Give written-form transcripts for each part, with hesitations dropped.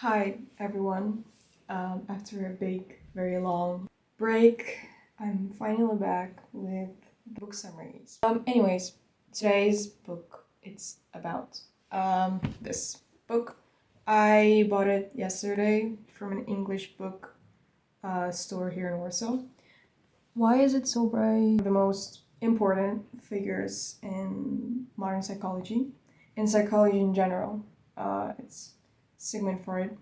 Hi everyone. After a big, very long break, I'm finally back with book summaries. Anyways, today's book it's about this book. I bought it yesterday from an English book store here in Warsaw. Why is it so bright? The most important figures in modern psychology, in psychology in general. It's Sigmund Freud.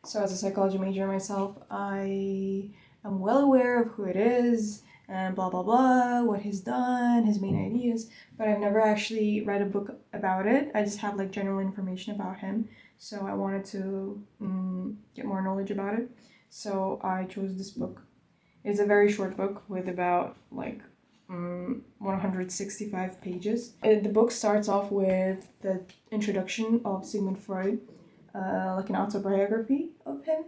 So as a psychology major myself, I am well aware of who it is and blah blah blah, what he's done, his main ideas, but I've never actually read a book about it. I just have like general information about him. So I wanted to get more knowledge about it. So I chose this book. It's a very short book with about 165 pages. The book starts off with the introduction of Sigmund Freud, like an autobiography of him.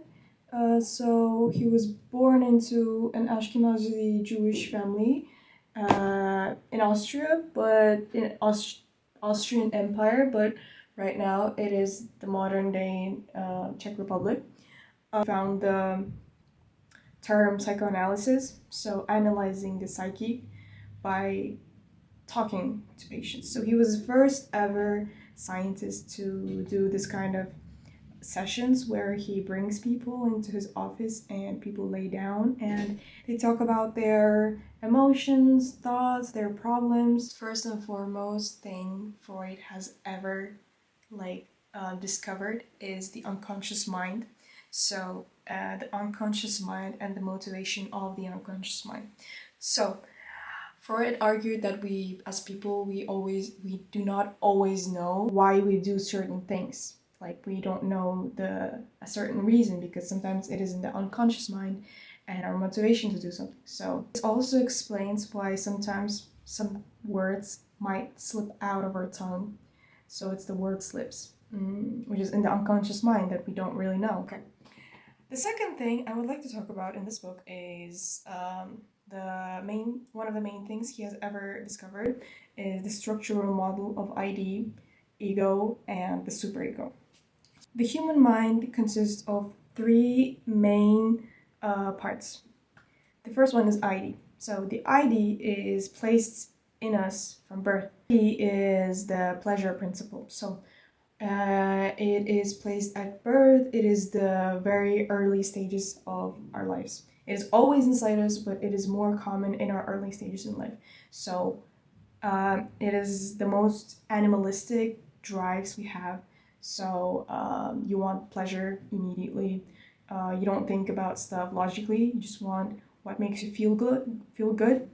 So he was born into an Ashkenazi Jewish family in Austria, but in Austrian Empire, but right now it is the modern day Czech Republic. Found the term psychoanalysis, so analyzing the psyche by talking to patients. So he was the first ever scientist to do this kind of sessions where he brings people into his office and people lay down and they talk about their emotions, thoughts, their problems. First and foremost thing Freud has ever discovered is the unconscious mind. So the unconscious mind and the motivation of the unconscious mind. So Freud argued that we as people we do not always know why we do certain things. Like we don't know a certain reason because sometimes it is in the unconscious mind and our motivation to do something. So this also explains why sometimes some words might slip out of our tongue. So it's the word slips, which is in the unconscious mind that we don't really know. Okay. The second thing I would like to talk about in this book is one of the main things he has ever discovered is the structural model of ID, ego, and the superego. The human mind consists of three main parts. The first one is ID. So the ID is placed in us from birth. ID is the pleasure principle. So it is placed at birth. It is the very early stages of our lives. It is always inside us, but it is more common in our early stages in life. So it is the most animalistic drives we have. So you want pleasure immediately. You don't think about stuff logically. You just want what makes you feel good,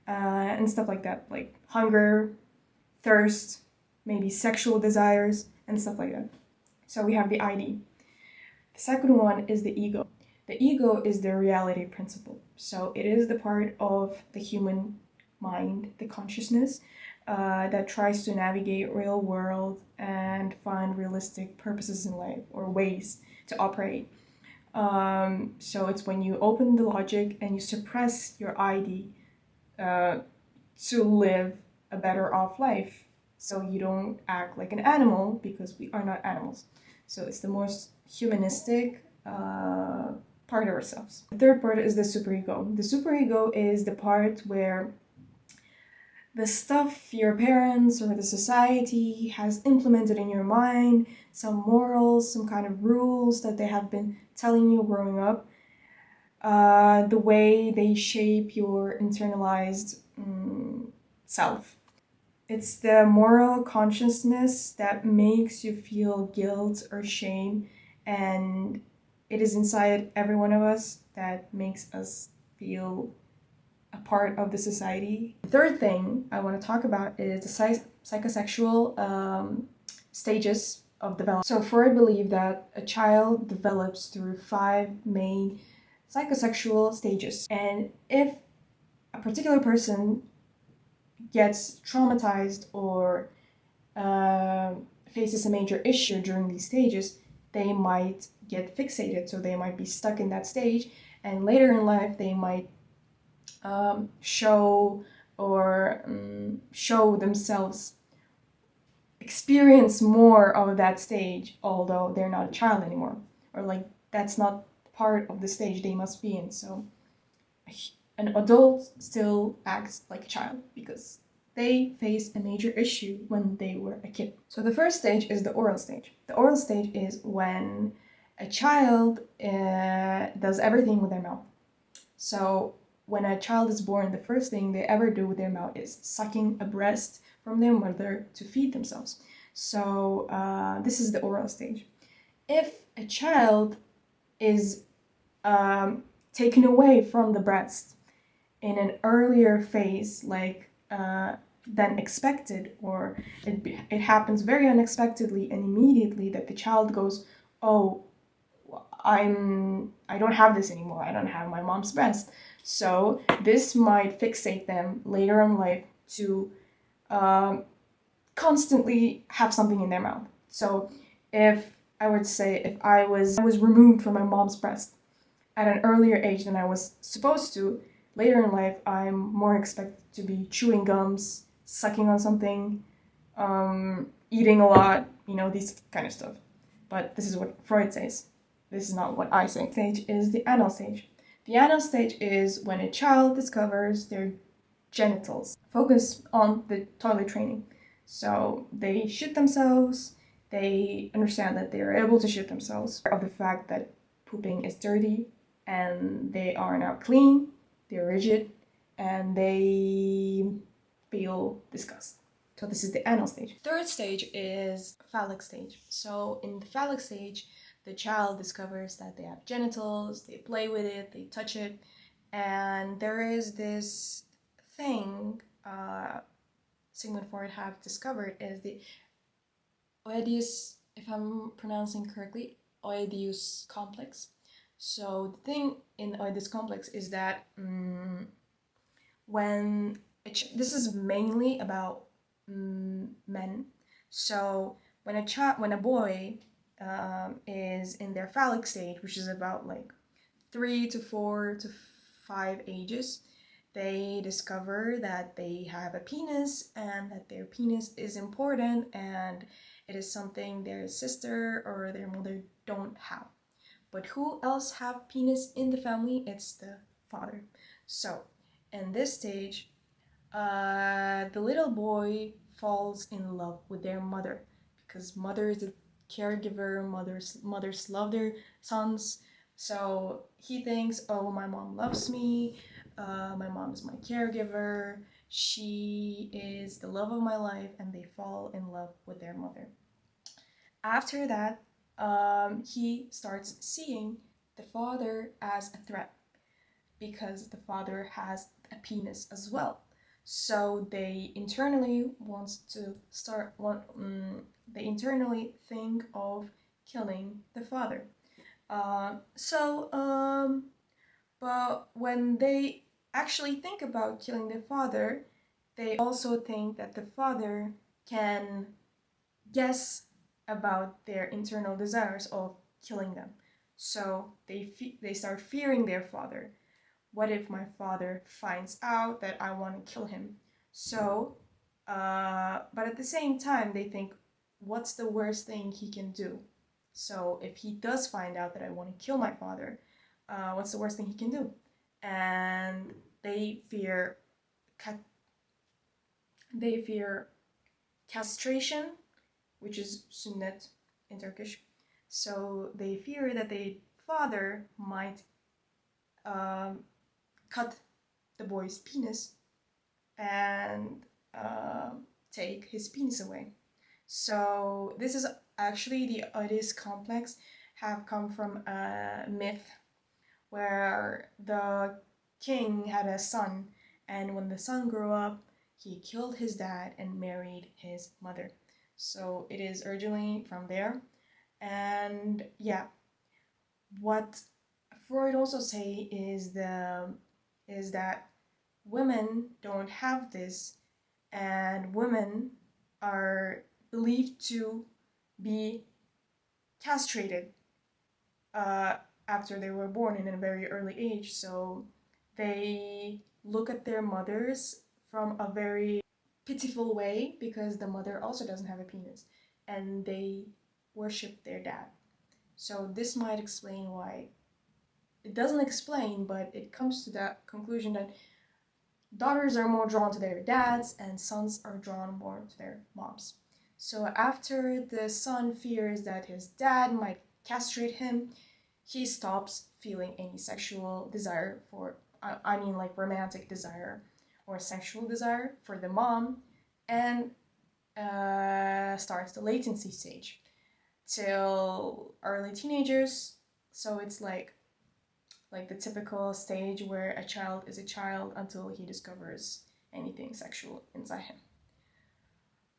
and stuff like that, like hunger, thirst, maybe sexual desires, and stuff like that. So we have the ID. The second one is the ego. The ego is the reality principle. So it is the part of the human mind, the consciousness, that tries to navigate real world and find realistic purposes in life or ways to operate. So it's when you open the logic and you suppress your ID to live a better off life. So you don't act like an animal because we are not animals. So it's the most humanistic part of ourselves. The third part is the superego. The superego is the part where the stuff your parents or the society has implemented in your mind, some morals, some kind of rules that they have been telling you growing up, the way they shape your internalized self. It's the moral consciousness that makes you feel guilt or shame, and it is inside every one of us that makes us feel a part of the society. The third thing I want to talk about is the psychosexual stages of development. So Freud believed that a child develops through 5 main psychosexual stages, and if a particular person gets traumatized or faces a major issue during these stages, they might get fixated. So they might be stuck in that stage, and later in life they might show themselves experience more of that stage, although they're not a child anymore, or like that's not part of the stage they must be in. So an adult still acts like a child because they faced a major issue when they were a kid. So the first stage is the oral stage. The oral stage is when a child does everything with their mouth. So when a child is born, the first thing they ever do with their mouth is sucking a breast from their mother to feed themselves. So this is the oral stage. If a child is taken away from the breast in an earlier phase, like than expected, or it happens very unexpectedly and immediately, that the child goes, "Oh, I don't have this anymore. I don't have my mom's breast." So this might fixate them later in life to constantly have something in their mouth. So if I were to say, if I was removed from my mom's breast at an earlier age than I was supposed to, later in life I'm more expected to be chewing gums, sucking on something, eating a lot, these kind of stuff. But this is what Freud says. This is not what I say. Stage is the anal stage. The anal stage is when a child discovers their genitals. Focus on the toilet training. So they shit themselves, they understand that they are able to shit themselves, of the fact that pooping is dirty, and they are now clean, they're rigid, and they feel disgust. So this is the anal stage. Third stage is phallic stage. So in the phallic stage, the child discovers that they have genitals, they play with it, they touch it, and there is this thing Sigmund Freud have discovered is the Oedipus, if I'm pronouncing correctly, Oedipus complex. So the thing in the Oedipus complex is that when this is mainly about men. So when a boy is in their phallic stage, which is about like 3 to 4 to 5 ages, they discover that they have a penis and that their penis is important and it is something their sister or their mother don't have. But who else have penis in the family? It's the father. So in this stage, the little boy falls in love with their mother because mother is a caregiver. Mothers love their sons. So he thinks, oh, my mom loves me. My mom is my caregiver. She is the love of my life, and they fall in love with their mother. After that, he starts seeing the father as a threat because the father has a penis as well. So they internally they internally think of killing the father. But when they actually think about killing the father, they also think that the father can guess about their internal desires of killing them. So they start fearing their father. What if my father finds out that I want to kill him? So, but at the same time, they think, what's the worst thing he can do? So if he does find out that I want to kill my father, what's the worst thing he can do? And they fear castration, which is sünnet in Turkish. So they fear that the father might cut the boy's penis and take his penis away. So this is actually the Oedipus complex have come from a myth where the king had a son, and when the son grew up, he killed his dad and married his mother. So it is originally from there. And yeah, what Freud also say is that women don't have this, and women are believed to be castrated after they were born in a very early age. So they look at their mothers from a very pitiful way because the mother also doesn't have a penis and they worship their dad. So this might explain why. It doesn't explain, but it comes to that conclusion that daughters are more drawn to their dads and sons are drawn more to their moms. So after the son fears that his dad might castrate him, he stops feeling any sexual desire for, I mean, like romantic desire or sexual desire for the mom, and starts the latency stage till early teenagers. So it's like the typical stage where a child is a child until he discovers anything sexual inside him.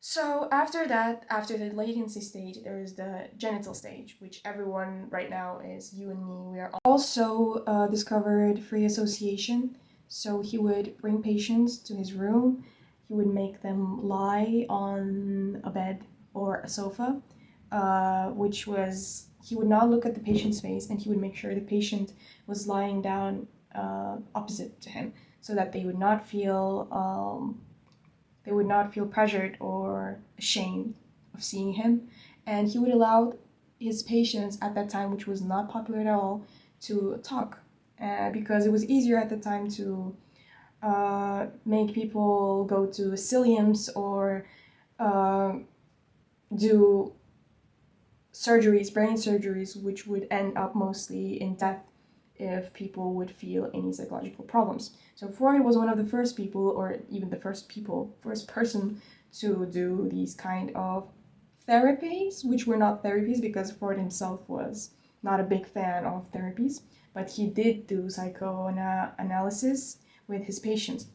So after that, after the latency stage, there is the genital stage, which everyone right now is you and me. We are also discovered free association. So he would bring patients to his room. He would make them lie on a bed or a sofa, which was he would not look at the patient's face, and he would make sure the patient was lying down opposite to him, so that they would not feel pressured or ashamed of seeing him. And he would allow his patients at that time, which was not popular at all, to talk, because it was easier at the time to make people go to asylums or do surgeries, brain surgeries, which would end up mostly in death if people would feel any psychological problems. So Freud was one of the first people, or even the first person to do these kind of therapies, which were not therapies because Freud himself was not a big fan of therapies, but he did do psychoanalysis with his patients.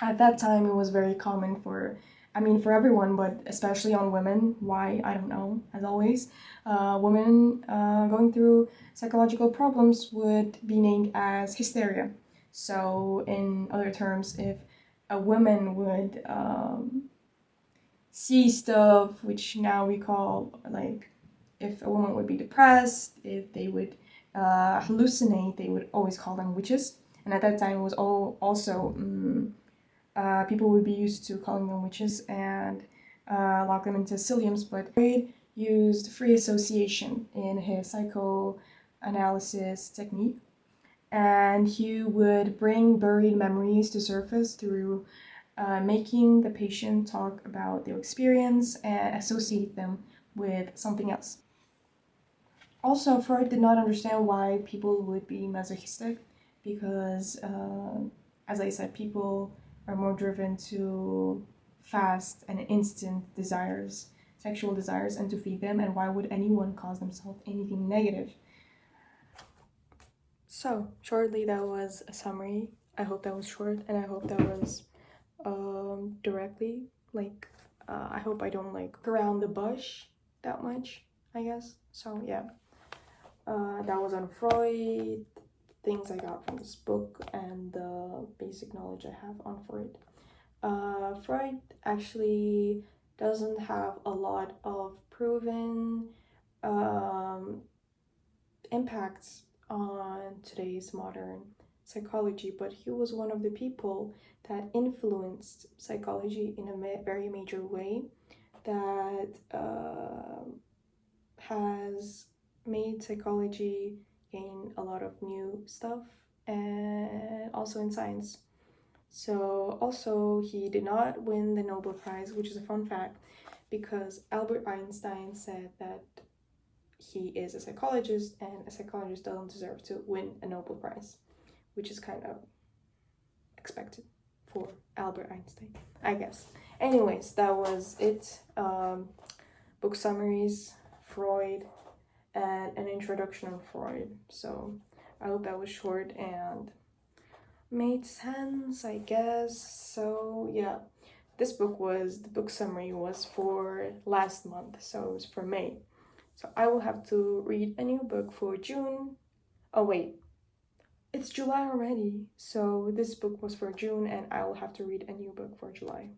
At that time, it was very common for everyone, but especially on women. Why? I don't know, as always. Women going through psychological problems would be named as hysteria. So, in other terms, if a woman would see stuff, which now we call, like, if a woman would be depressed, if they would hallucinate, they would always call them witches. And at that time, it was also people would be used to calling them witches and lock them into asylums. But Freud used free association in his psychoanalysis technique, and he would bring buried memories to surface through making the patient talk about their experience and associate them with something else. Also, Freud did not understand why people would be masochistic because, as I said, people are more driven to fast and instant desires, sexual desires, and to feed them, and why would anyone cause themselves anything negative? So, shortly, that was a summary. I hope that was short, and I hope that was directly, like, I hope I don't, like, around the bush that much, I guess. So, yeah. That was on Freud, things I got from this book, and the basic knowledge I have on Freud. Freud actually doesn't have a lot of proven impacts on today's modern psychology, but he was one of the people that influenced psychology in a very major way that has made psychology gain a lot of new stuff, and also in science. So also he did not win the Nobel Prize, which is a fun fact, because Albert Einstein said that he is a psychologist and a psychologist doesn't deserve to win a Nobel Prize, which is kind of expected for Albert Einstein, I guess. Anyways, that was it. Book summaries, Freud, and an introduction on Freud. So I hope that was short and made sense, I guess. So yeah, the book summary was for last month, so it was for May. So I will have to read a new book for June. Oh wait, it's July already. So this book was for June and I will have to read a new book for July.